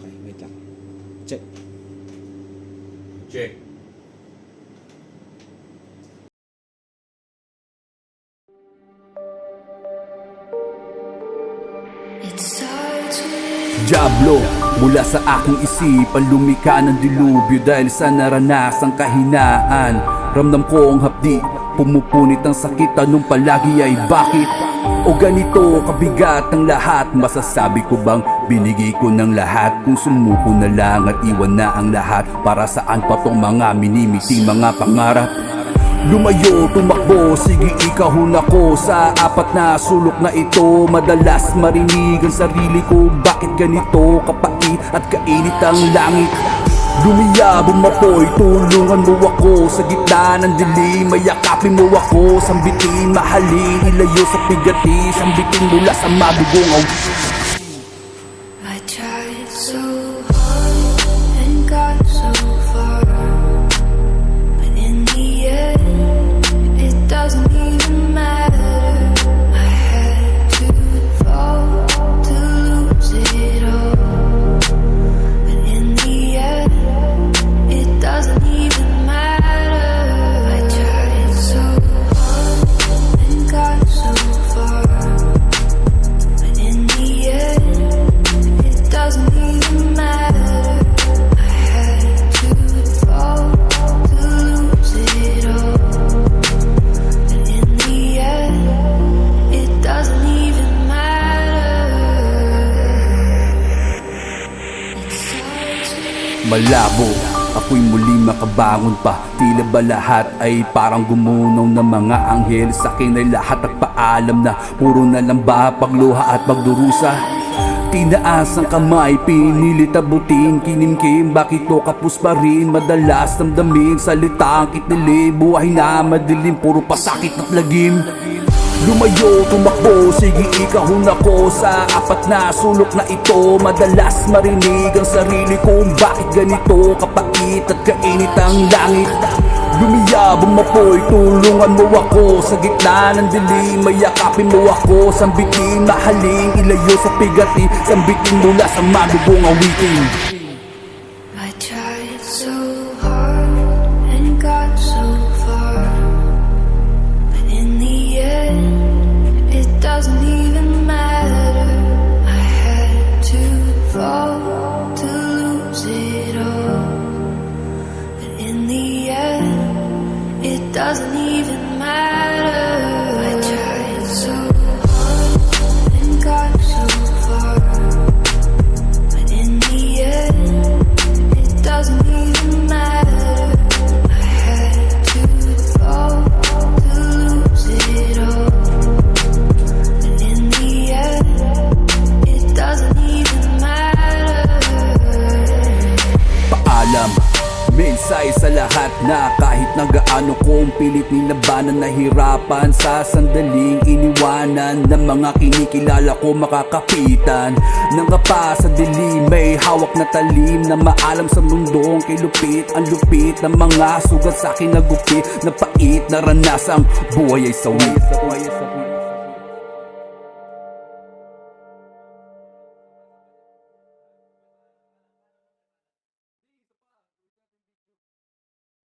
Okay, wait lang. Check. Check. Diablo, mula sa aking isipan lumika ng dilubyo dahil sa naranasang kahinaan. Ramdam ko ang hapdi, pumupunit ang sakit, tanong palagi ay bakit? O ganito kabigat ang lahat, masasabi ko bang binigay ko ng lahat? Kung sumuko na lang at iwan na ang lahat, para saan pa tong mga minimiting mga pangarap? Lumayo, tumakbo, sige ikahon ako sa apat na sulok na ito. Madalas marinig ang sarili ko, bakit ganito kapait at kainit ang langit? Lumiya, bumapoy, tulungan mo ako sa gitna ng dilim, mayakapin mo ako, sambitin, mahalin, ilayo sa pigati, sambitin mula sa madugong I tried so hard and got so far, but in the end, it doesn't even matter. I had to fall to lose it all, but in the end, it doesn't even matter. I tried so hard and got so far, but in the end, it doesn't even matter. I had to fall to lose it all, but in the end, it doesn't even matter. It's hard to malabo. Ako'y muli makabangon pa, tila ba lahat ay parang gumunaw ng mga anghel? Sa akin ay lahat nagpaalam na puro na lang ba pagluha at pagdurusa? Tinaas ang kamay, pinilit abutin, kinimkim, bakit to kapos pa rin? Madalas damdamin, salita ang kitili, buhay na madilim, puro pasakit at lagim. Lumayo, tumakbo, sige ikahon ako sa apat na sulok na ito. Madalas marinig ang sarili ko, bakit ganito kapait at kainit ang langit? Lumiya, bumapoy, tulungan mo ako sa gitna ng dilim, mayakapin mo ako, sambitin, mahalin, ilayo sa pigati, sambitin mula sa madugong awitin. I tried so hard and got so far, but in the end, it doesn't even matter. I had to fall to lose it all, but in the end, it doesn't even matter. I tried so hard and got so far, but in the end, it doesn't even matter. I had to fall to lose it all, but in the end, it doesn't even matter. Paalam, mensahe sa lahat na kahit na gaano kong pilit nilabanan, nahirapan sa sandaling iniwanan ng mga kinikilala ko makakapitan. Nang kapa sa dilim, may hawak na talim na maalam sa mundong kilupit. Ang lupit ng mga sugat sa akin nagupit, na pait, naranasang buhay ay sawi.